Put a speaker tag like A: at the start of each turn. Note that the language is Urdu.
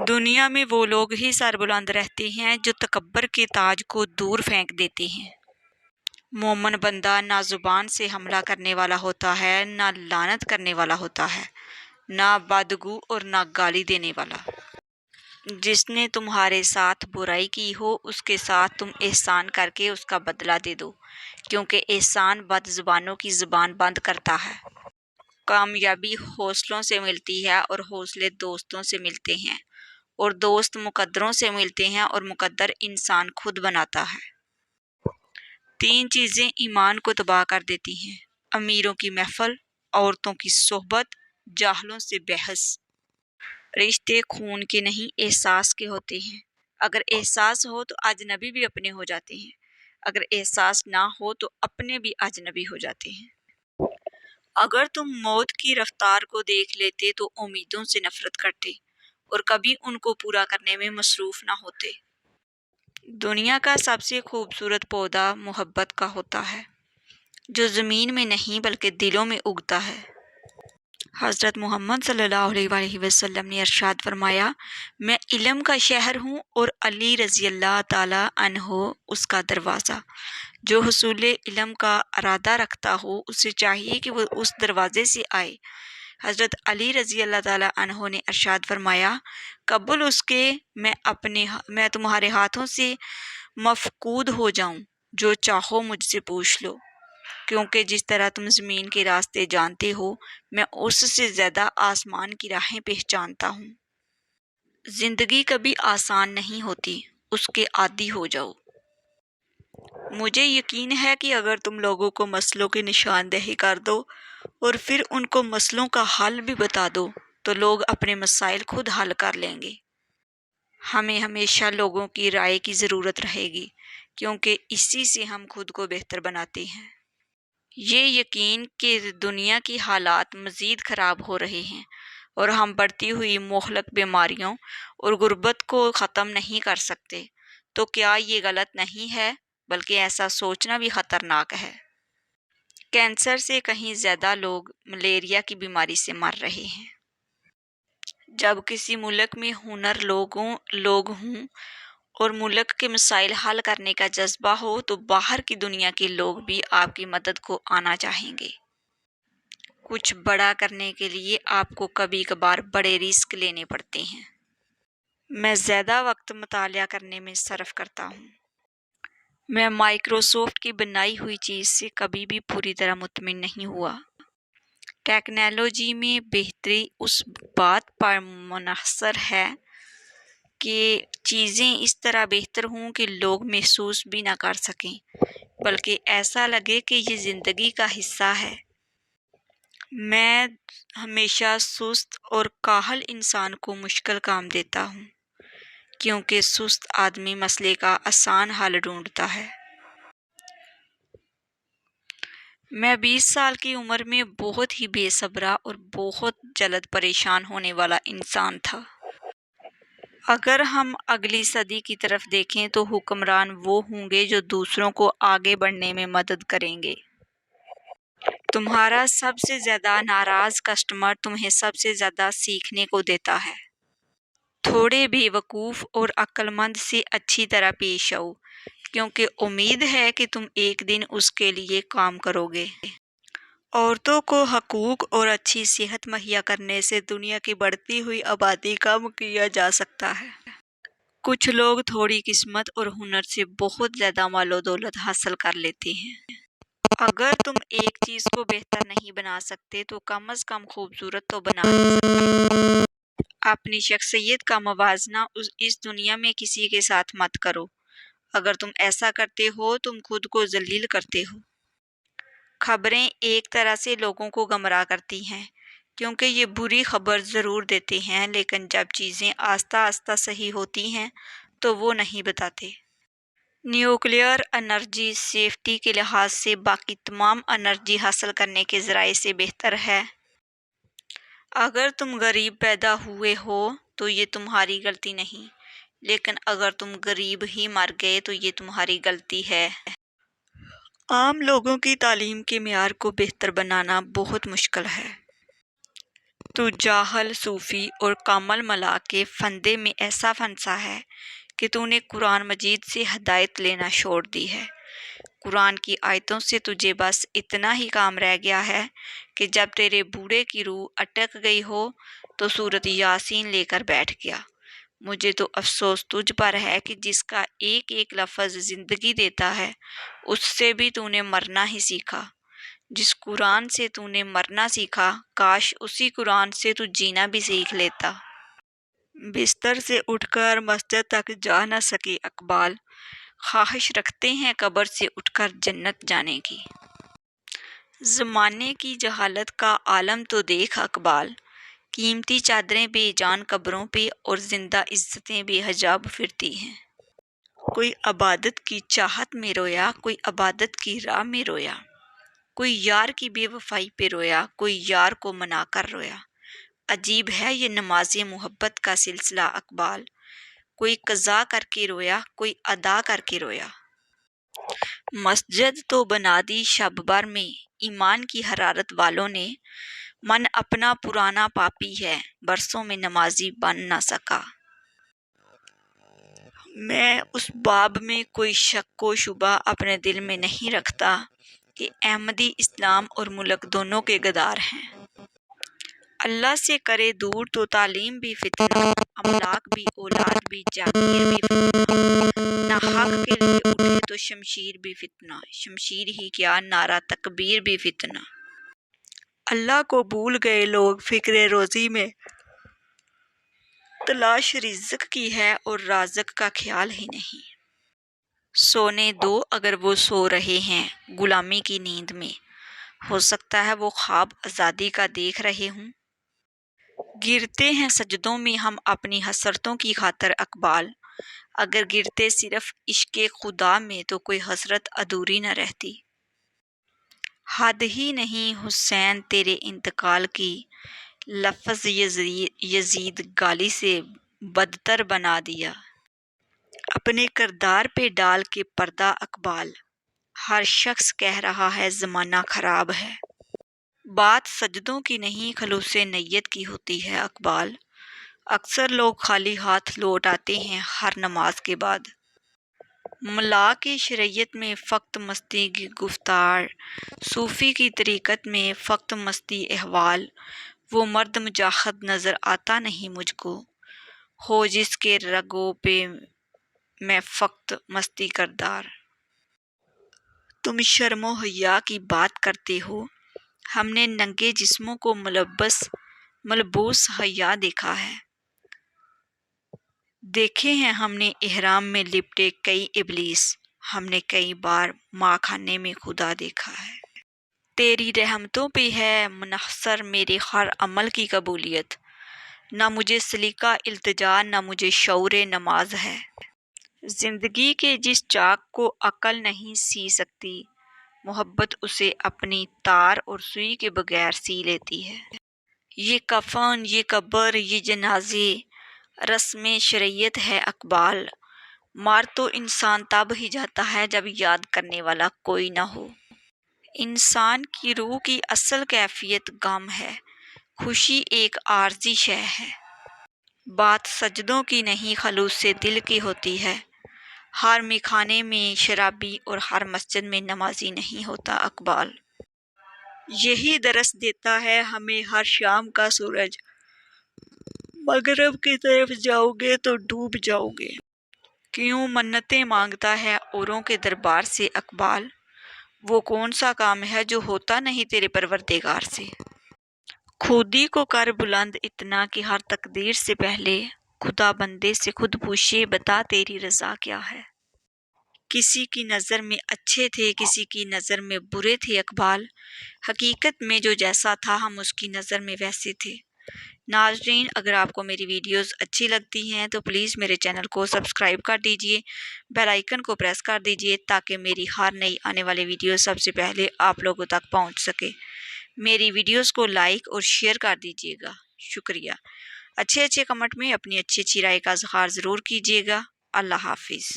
A: دنیا میں وہ لوگ ہی سربلند رہتے ہیں جو تکبر کے تاج کو دور پھینک دیتے ہیں۔ مومن بندہ نہ زبان سے حملہ کرنے والا ہوتا ہے، نہ لعنت کرنے والا ہوتا ہے، نہ بدگو اور نہ گالی دینے والا۔ جس نے تمہارے ساتھ برائی کی ہو اس کے ساتھ تم احسان کر کے اس کا بدلہ دے دو، کیونکہ احسان بد زبانوں کی زبان بند کرتا ہے۔ کامیابی حوصلوں سے ملتی ہے اور حوصلے دوستوں سے ملتے ہیں، اور دوست مقدروں سے ملتے ہیں، اور مقدر انسان خود بناتا ہے۔ 3 چیزیں ایمان کو تباہ کر دیتی ہیں: امیروں کی محفل، عورتوں کی صحبت، جاہلوں سے بحث۔ رشتے خون کے نہیں احساس کے ہوتے ہیں۔ اگر احساس ہو تو اجنبی بھی اپنے ہو جاتے ہیں، اگر احساس نہ ہو تو اپنے بھی اجنبی ہو جاتے ہیں۔ اگر تم موت کی رفتار کو دیکھ لیتے تو امیدوں سے نفرت کرتے اور کبھی ان کو پورا کرنے میں مصروف نہ ہوتے۔ دنیا کا سب سے خوبصورت پودا محبت کا ہوتا ہے، جو زمین میں نہیں بلکہ دلوں میں اگتا ہے۔ حضرت محمد صلی اللہ علیہ وآلہ وسلم نے ارشاد فرمایا، میں علم کا شہر ہوں اور علی رضی اللہ تعالی عنہ اس کا دروازہ۔ جو حصول علم کا ارادہ رکھتا ہو اسے چاہیے کہ وہ اس دروازے سے آئے۔ حضرت علی رضی اللہ تعالی عنہ نے ارشاد فرمایا، قبل اس کے میں تمہارے ہاتھوں سے مفقود ہو جاؤں، جو چاہو مجھ سے پوچھ لو، کیونکہ جس طرح تم زمین کے راستے جانتے ہو میں اس سے زیادہ آسمان کی راہیں پہچانتا ہوں۔ زندگی کبھی آسان نہیں ہوتی، اس کے عادی ہو جاؤ۔ مجھے یقین ہے کہ اگر تم لوگوں کو مسئلوں کی نشاندہی کر دو اور پھر ان کو مسئلوں کا حل بھی بتا دو تو لوگ اپنے مسائل خود حل کر لیں گے۔ ہمیں ہمیشہ لوگوں کی رائے کی ضرورت رہے گی، کیونکہ اسی سے ہم خود کو بہتر بناتے ہیں۔ یہ یقین کہ دنیا کی حالات مزید خراب ہو رہے ہیں اور ہم بڑھتی ہوئی مہلک بیماریوں اور غربت کو ختم نہیں کر سکتے، تو کیا یہ غلط نہیں ہے؟ بلکہ ایسا سوچنا بھی خطرناک ہے۔ کینسر سے کہیں زیادہ لوگ ملیریا کی بیماری سے مر رہے ہیں۔ جب کسی ملک میں ہنر لوگ ہوں اور ملک کے مسائل حل کرنے کا جذبہ ہو تو باہر کی دنیا کے لوگ بھی آپ کی مدد کو آنا چاہیں گے۔ کچھ بڑا کرنے کے لیے آپ کو کبھی کبھار بڑے رسک لینے پڑتے ہیں۔ میں زیادہ وقت مطالعہ کرنے میں صرف کرتا ہوں۔ میں مائکروسافٹ کی بنائی ہوئی چیز سے کبھی بھی پوری طرح مطمئن نہیں ہوا۔ ٹیکنالوجی میں بہتری اس بات پر منحصر ہے کہ چیزیں اس طرح بہتر ہوں کہ لوگ محسوس بھی نہ کر سکیں، بلکہ ایسا لگے کہ یہ زندگی کا حصہ ہے۔ میں ہمیشہ سست اور کاہل انسان کو مشکل کام دیتا ہوں، کیونکہ سست آدمی مسئلے کا آسان حل ڈھونڈتا ہے۔ میں 20 سال کی عمر میں بہت ہی بے صبرا اور بہت جلد پریشان ہونے والا انسان تھا۔ اگر ہم اگلی صدی کی طرف دیکھیں تو حکمران وہ ہوں گے جو دوسروں کو آگے بڑھنے میں مدد کریں گے۔ تمہارا سب سے زیادہ ناراض کسٹمر تمہیں سب سے زیادہ سیکھنے کو دیتا ہے۔ تھوڑے بے وقوف اور عقل مند سے اچھی طرح پیش آؤ، کیونکہ امید ہے کہ تم ایک دن اس کے لیے کام کرو گے۔ عورتوں کو حقوق اور اچھی صحت مہیا کرنے سے دنیا کی بڑھتی ہوئی آبادی کم کیا جا سکتا ہے۔ کچھ لوگ تھوڑی قسمت اور ہنر سے بہت زیادہ مال و دولت حاصل کر لیتے ہیں۔ اگر تم ایک چیز کو بہتر نہیں بنا سکتے تو کم از کم خوبصورت تو بنا ہی سکتے۔ اپنی شخصیت کا موازنہ اس دنیا میں کسی کے ساتھ مت کرو۔ اگر تم ایسا کرتے ہو تم خود کو ذلیل کرتے ہو۔ خبریں ایک طرح سے لوگوں کو گمراہ کرتی ہیں، کیونکہ یہ بری خبر ضرور دیتے ہیں، لیکن جب چیزیں آہستہ آہستہ صحیح ہوتی ہیں تو وہ نہیں بتاتے۔ نیوکلیئر انرجی سیفٹی کے لحاظ سے باقی تمام انرجی حاصل کرنے کے ذرائع سے بہتر ہے۔ اگر تم غریب پیدا ہوئے ہو تو یہ تمہاری غلطی نہیں، لیکن اگر تم غریب ہی مر گئے تو یہ تمہاری غلطی ہے۔ عام لوگوں کی تعلیم کے معیار کو بہتر بنانا بہت مشکل ہے۔ تو جاہل صوفی اور کامل ملا کے فندے میں ایسا پھنسا ہے کہ تو نے قرآن مجید سے ہدایت لینا چھوڑ دی ہے۔ قرآن کی آیتوں سے تجھے بس اتنا ہی کام رہ گیا ہے کہ جب تیرے بوڑھے کی روح اٹک گئی ہو تو سورۃ یاسین لے کر بیٹھ گیا۔ مجھے تو افسوس تجھ پر ہے کہ جس کا ایک ایک لفظ زندگی دیتا ہے اس سے بھی تو نے مرنا ہی سیکھا۔ جس قرآن سے تو نے مرنا سیکھا کاش اسی قرآن سے تو جینا بھی سیکھ لیتا۔ بستر سے اٹھ کر مسجد تک جا نہ سکے اقبال، خواہش رکھتے ہیں قبر سے اٹھ کر جنت جانے کی۔ زمانے کی جہالت کا عالم تو دیکھ اقبال، قیمتی چادریں بے جان قبروں پہ اور زندہ عزتیں بے حجاب پھرتی ہیں۔ کوئی عبادت کی چاہت میں رویا، کوئی عبادت کی راہ میں رویا، کوئی یار کی بے وفائی پہ رویا، کوئی یار کو منا کر رویا۔ عجیب ہے یہ نماز محبت کا سلسلہ اقبال، کوئی قضا کر کے رویا، کوئی ادا کر کے رویا۔ مسجد تو بنا دی شب بھر میں ایمان کی حرارت والوں نے، من اپنا پرانا پاپی ہے برسوں میں نمازی بن نہ سکا۔ میں اس باب میں کوئی شک و شبہ اپنے دل میں نہیں رکھتا کہ احمدی اسلام اور ملک دونوں کے غدار ہیں۔ اللہ سے کرے دور تو تعلیم بھی فتنہ، املاک بھی اولاد بھی جاگیر بھی فتنہ، نہ حق کے لیے اٹھے تو شمشیر بھی فتنہ، شمشیر ہی کیا نعرہ تکبیر بھی فتنہ۔ اللہ کو بھول گئے لوگ فکر روزی میں، تلاش رزق کی ہے اور رازق کا خیال ہی نہیں۔ سونے دو اگر وہ سو رہے ہیں غلامی کی نیند میں، ہو سکتا ہے وہ خواب آزادی کا دیکھ رہے ہوں۔ گرتے ہیں سجدوں میں ہم اپنی حسرتوں کی خاطر اقبال، اگر گرتے صرف عشق خدا میں تو کوئی حسرت ادھوری نہ رہتی۔ حد ہی نہیں حسین تیرے انتقال کی، لفظ یزید گالی سے بدتر بنا دیا۔ اپنے کردار پہ ڈال کے پردہ اقبال، ہر شخص کہہ رہا ہے زمانہ خراب ہے۔ بات سجدوں کی نہیں خلوص نیت کی ہوتی ہے اقبال، اکثر لوگ خالی ہاتھ لوٹ آتے ہیں ہر نماز کے بعد۔ ملا کی شریعت میں فقط مستی کی گفتار، صوفی کی طریقت میں فقط مستی احوال، وہ مرد مجاہد نظر آتا نہیں مجھ کو، ہو جس کے رگوں پہ میں فقط مستی کردار۔ تم شرم و حیا کی بات کرتے ہو، ہم نے ننگے جسموں کو ملبوس حیا دیکھا ہے۔ دیکھے ہیں ہم نے احرام میں لپٹے کئی ابلیس، ہم نے کئی بار ماں خانے میں خدا دیکھا ہے۔ تیری رحمتوں پہ ہے منحصر میرے ہر عمل کی قبولیت، نہ مجھے سلیقہ التجا نہ مجھے شعور نماز ہے۔ زندگی کے جس چاک کو عقل نہیں سی سکتی، محبت اسے اپنی تار اور سوئی کے بغیر سی لیتی ہے۔ یہ کفن، یہ قبر، یہ جنازے رسم شریعت ہے اقبال، مار تو انسان تب ہی جاتا ہے جب یاد کرنے والا کوئی نہ ہو۔ انسان کی روح کی اصل کیفیت غم ہے، خوشی ایک عارضی شے ہے۔ بات سجدوں کی نہیں خلوص دل کی ہوتی ہے، ہر میخانے میں شرابی اور ہر مسجد میں نمازی نہیں ہوتا اقبال۔ یہی درس دیتا ہے ہمیں ہر شام کا سورج، مغرب کی طرف جاؤ گے تو ڈوب جاؤ گے۔ کیوں منتیں مانگتا ہے اوروں کے دربار سے اقبال، وہ کون سا کام ہے جو ہوتا نہیں تیرے پروردگار سے۔ خودی کو کر بلند اتنا کہ ہر تقدیر سے پہلے خدا بندے سے خود پوچھے بتا تیری رضا کیا ہے۔ کسی کی نظر میں اچھے تھے کسی کی نظر میں برے تھے اقبال، حقیقت میں جو جیسا تھا ہم اس کی نظر میں ویسے تھے۔ ناظرین، اگر آپ کو میری ویڈیوز اچھی لگتی ہیں تو پلیز میرے چینل کو سبسکرائب کر دیجئے، بیل آئیکن کو پریس کر دیجئے تاکہ میری ہر نئی آنے والی ویڈیو سب سے پہلے آپ لوگوں تک پہنچ سکے۔ میری ویڈیوز کو لائک اور شیئر کر دیجئے گا، شکریہ۔ اچھے کمنٹ میں اپنی اچھی رائے کا اظہار ضرور کیجیے گا۔ اللہ حافظ۔